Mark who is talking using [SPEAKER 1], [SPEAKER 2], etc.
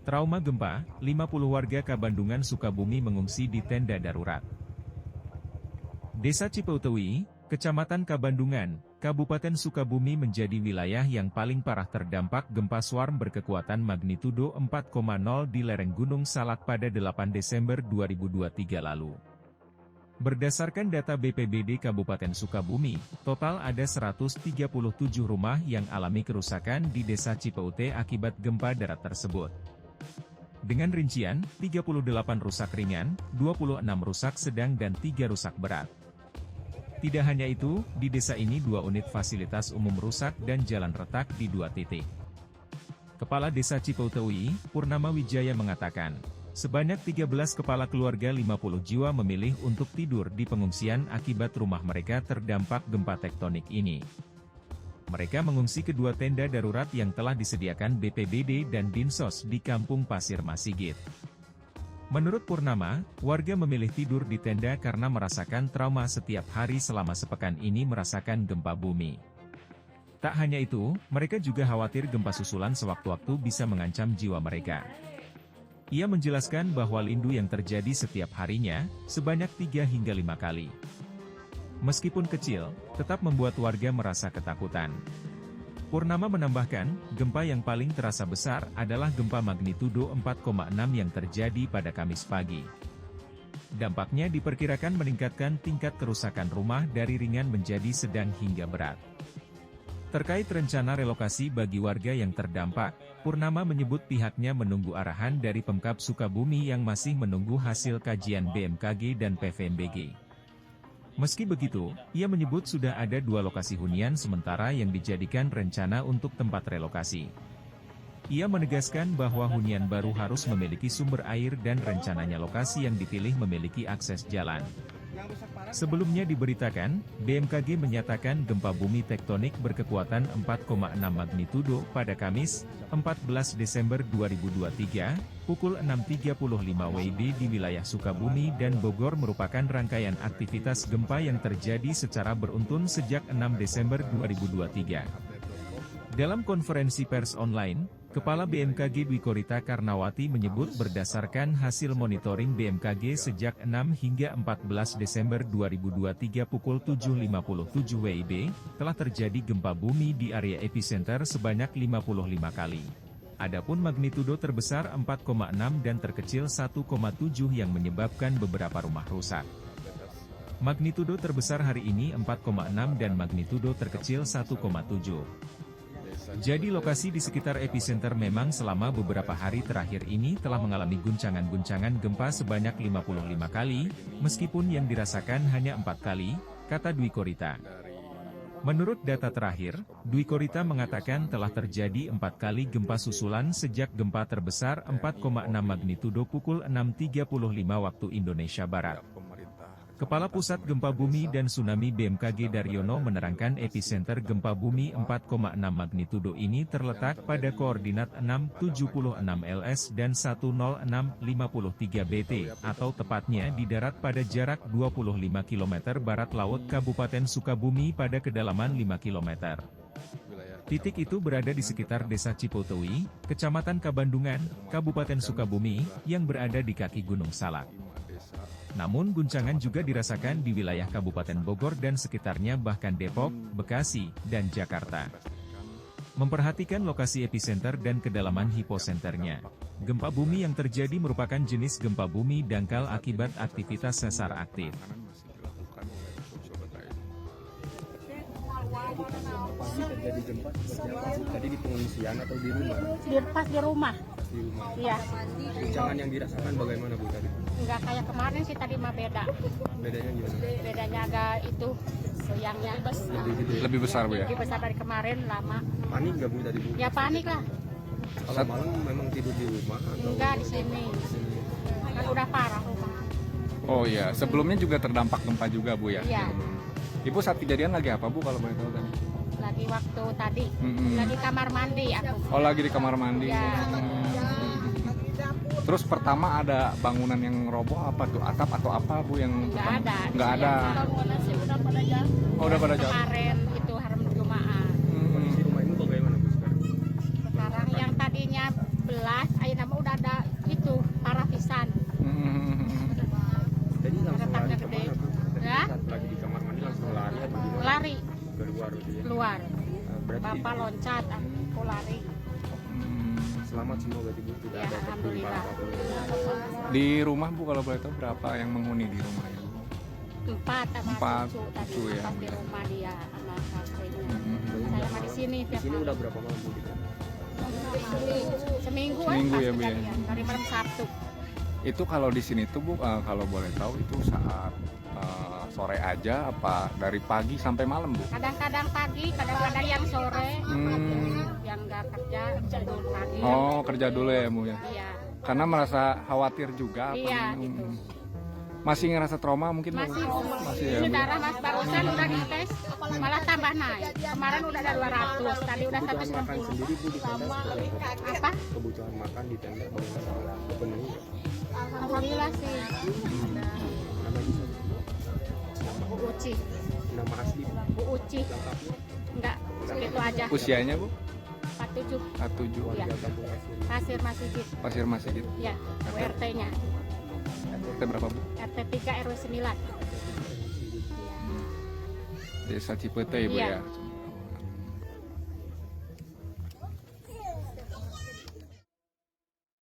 [SPEAKER 1] Trauma gempa, 50 warga Kabandungan Sukabumi mengungsi di tenda darurat. Desa Cipeutewi, Kecamatan Kabandungan, Kabupaten Sukabumi menjadi wilayah yang paling parah terdampak gempa swarm berkekuatan magnitudo 4,0 di lereng Gunung Salak pada 8 Desember 2023 lalu. Berdasarkan data BPBD Kabupaten Sukabumi, total ada 137 rumah yang alami kerusakan di Desa Cipeute akibat gempa darat tersebut. Dengan rincian, 38 rusak ringan, 26 rusak sedang dan 3 rusak berat. Tidak hanya itu, di desa ini 2 unit fasilitas umum rusak dan jalan retak di 2 titik. Kepala Desa Cipeutewi, Purnama Wijaya mengatakan, sebanyak 13 kepala keluarga 50 jiwa memilih untuk tidur di pengungsian akibat rumah mereka terdampak gempa tektonik ini. Mereka mengungsi kedua tenda darurat yang telah disediakan BPBD dan Dinsos di Kampung Pasir Masigit. Menurut Purnama, warga memilih tidur di tenda karena merasakan trauma setiap hari selama sepekan ini merasakan gempa bumi. Tak hanya itu, mereka juga khawatir gempa susulan sewaktu-waktu bisa mengancam jiwa mereka. Ia menjelaskan bahwa lindu yang terjadi setiap harinya, sebanyak 3 hingga 5 kali. Meskipun kecil, tetap membuat warga merasa ketakutan. Purnama menambahkan, gempa yang paling terasa besar adalah gempa magnitudo 4,6 yang terjadi pada Kamis pagi. Dampaknya diperkirakan meningkatkan tingkat kerusakan rumah dari ringan menjadi sedang hingga berat. Terkait rencana relokasi bagi warga yang terdampak, Purnama menyebut pihaknya menunggu arahan dari Pemkab Sukabumi yang masih menunggu hasil kajian BMKG dan PVMBG. Meski begitu, ia menyebut sudah ada 2 lokasi hunian sementara yang dijadikan rencana untuk tempat relokasi. Ia menegaskan bahwa hunian baru harus memiliki sumber air dan rencananya lokasi yang dipilih memiliki akses jalan. Sebelumnya diberitakan, BMKG menyatakan gempa bumi tektonik berkekuatan 4,6 magnitudo pada Kamis, 14 Desember 2023, pukul 6.35 WIB di wilayah Sukabumi dan Bogor merupakan rangkaian aktivitas gempa yang terjadi secara beruntun sejak 6 Desember 2023. Dalam konferensi pers online, Kepala BMKG Dwi Korita Karnawati menyebut berdasarkan hasil monitoring BMKG sejak 6 hingga 14 Desember 2023 pukul 7.57 WIB, telah terjadi gempa bumi di area epicenter sebanyak 55 kali. Adapun magnitudo terbesar 4,6 dan terkecil 1,7 yang menyebabkan beberapa rumah rusak. Magnitudo terbesar hari ini 4,6 dan magnitudo terkecil 1,7. Jadi lokasi di sekitar epicenter memang selama beberapa hari terakhir ini telah mengalami guncangan-guncangan gempa sebanyak 55 kali, meskipun yang dirasakan hanya 4 kali, kata Dwi Korita. Menurut data terakhir, Dwi Korita mengatakan telah terjadi 4 kali gempa susulan sejak gempa terbesar 4,6 magnitudo pukul 6.35 waktu Indonesia Barat. Kepala Pusat Gempa Bumi dan Tsunami BMKG Daryono menerangkan epicenter gempa bumi 4,6 magnitudo ini terletak pada koordinat 676 LS dan 10653 BT, atau tepatnya di darat pada jarak 25 km barat laut Kabupaten Sukabumi pada kedalaman 5 km. Titik itu berada di sekitar Desa Cipeutewi, Kecamatan Kabandungan, Kabupaten Sukabumi, yang berada di kaki Gunung Salak. Namun guncangan juga dirasakan di wilayah Kabupaten Bogor dan sekitarnya bahkan Depok, Bekasi, dan Jakarta. Memperhatikan lokasi epicenter dan kedalaman hiposenternya, gempa bumi yang terjadi merupakan jenis gempa bumi dangkal akibat aktivitas sesar aktif.
[SPEAKER 2] Pagi terjadi gempa seperti apa Bu? Tadi di pengungsian atau di rumah?
[SPEAKER 3] Pas di rumah.
[SPEAKER 2] Di rumah.
[SPEAKER 3] Iya.
[SPEAKER 2] Guncangan yang dirasakan bagaimana Bu tadi?
[SPEAKER 3] Enggak kayak kemarin sih tadi mah beda.
[SPEAKER 2] Bedanya gimana?
[SPEAKER 3] Bedanya agak itu goyangnya
[SPEAKER 2] Lebih gede.
[SPEAKER 4] Lebih besar Bu ya?
[SPEAKER 3] lebih besar dari kemarin lama.
[SPEAKER 2] Panik nggak Bu tadi Bu?
[SPEAKER 3] Ya panik lah.
[SPEAKER 2] Kalau malam memang tidur di rumah atau?
[SPEAKER 3] Enggak di sini. Kan udah parah rumah.
[SPEAKER 4] Oh iya, sebelumnya juga terdampak gempa juga Bu ya?
[SPEAKER 3] Iya.
[SPEAKER 4] Ibu saat kejadian lagi apa Bu kalau boleh tahu tadi?
[SPEAKER 3] Lagi waktu tadi.
[SPEAKER 4] Mm-mm.
[SPEAKER 3] Lagi kamar mandi aku.
[SPEAKER 4] Oh lagi di kamar mandi.
[SPEAKER 3] Ya.
[SPEAKER 4] Terus pertama ada bangunan yang roboh apa tuh? Atap atau apa Bu yang
[SPEAKER 3] Enggak ada.
[SPEAKER 4] Nggak ada.
[SPEAKER 3] Bangunan sih udah pada jatuh.
[SPEAKER 4] Oh udah pada jatuh.
[SPEAKER 3] Kemarin itu haram Jumaat.
[SPEAKER 2] Kondisi rumah ini bagaimana Bu sekarang?
[SPEAKER 3] Sekarang yang tadinya belas, ayeuna tenda mah udah ada itu parafisan.
[SPEAKER 2] Jadi langsung lari
[SPEAKER 3] Retaknya
[SPEAKER 2] kemana
[SPEAKER 3] gede.
[SPEAKER 2] Bu? Tadi
[SPEAKER 3] Ya?
[SPEAKER 2] saat lagi di kamar mandi langsung lari atau gimana?
[SPEAKER 3] Lari
[SPEAKER 2] Keluar gitu ya?
[SPEAKER 3] keluar.
[SPEAKER 2] Berarti
[SPEAKER 3] Bapak loncat, aku lari.
[SPEAKER 2] selamat semua berarti Bu, tidak
[SPEAKER 3] Ya,
[SPEAKER 2] ada tertimpa
[SPEAKER 3] alhamdulillah.
[SPEAKER 2] apapun.
[SPEAKER 4] Di rumah Bu kalau boleh tahu berapa yang menghuni di rumah ya?
[SPEAKER 3] 4 sama
[SPEAKER 4] Empat,
[SPEAKER 3] cucu tadi
[SPEAKER 4] cucu ya.
[SPEAKER 3] pas di rumah dia sama kakeknya.
[SPEAKER 2] Jadi
[SPEAKER 3] Saya mah di sini
[SPEAKER 2] Di
[SPEAKER 3] tiap
[SPEAKER 2] sini
[SPEAKER 3] malam.
[SPEAKER 2] udah berapa malam Bu di sana?
[SPEAKER 3] Seminggu
[SPEAKER 4] Seminggu
[SPEAKER 3] pas
[SPEAKER 4] ya, Bu, ya?
[SPEAKER 3] kejadian. Dari malam Sabtu.
[SPEAKER 4] Itu kalau di sini tuh Bu, kalau boleh tahu itu saat sore aja apa dari pagi sampai malam Bu?
[SPEAKER 3] Kadang-kadang pagi, kadang-kadang yang sore. Yang nggak kerja tidur pagi.
[SPEAKER 4] Oh, kerja dulu ya Bu ya.
[SPEAKER 3] Iya.
[SPEAKER 4] Karena merasa khawatir juga apa?
[SPEAKER 3] Iya, gitu.
[SPEAKER 4] Masih ngerasa trauma mungkin Bu?
[SPEAKER 3] Masih,
[SPEAKER 4] Masih ya
[SPEAKER 3] ini
[SPEAKER 4] Bu.
[SPEAKER 3] darah mas barusan udah dites, malah tambah naik. Kemarin udah ada 200, tadi udah
[SPEAKER 2] Kebutuhan makan
[SPEAKER 3] 190.
[SPEAKER 2] sendiri Bu di tenda seperti apa?
[SPEAKER 3] Apa?
[SPEAKER 2] Kebutuhan makan di tenda bagaimana? Terpenuhi ya?
[SPEAKER 3] Alhamdulillah sih.
[SPEAKER 2] Nama bisa
[SPEAKER 3] Bu Uci,
[SPEAKER 2] nama asli Bu.
[SPEAKER 3] Bu Uci,
[SPEAKER 2] Lengkapnya
[SPEAKER 3] enggak, itu aja.
[SPEAKER 4] Usianya Bu?
[SPEAKER 3] 47,
[SPEAKER 4] 47.
[SPEAKER 3] Iya.
[SPEAKER 2] warga kampung asli.
[SPEAKER 3] Pasir Masjid,
[SPEAKER 4] Pasir Masjid.
[SPEAKER 3] ya, URT-nya,
[SPEAKER 4] RT berapa Bu?
[SPEAKER 3] RT 3 RW 9.
[SPEAKER 4] Desa Cipete Bu
[SPEAKER 3] Iya.
[SPEAKER 4] ya.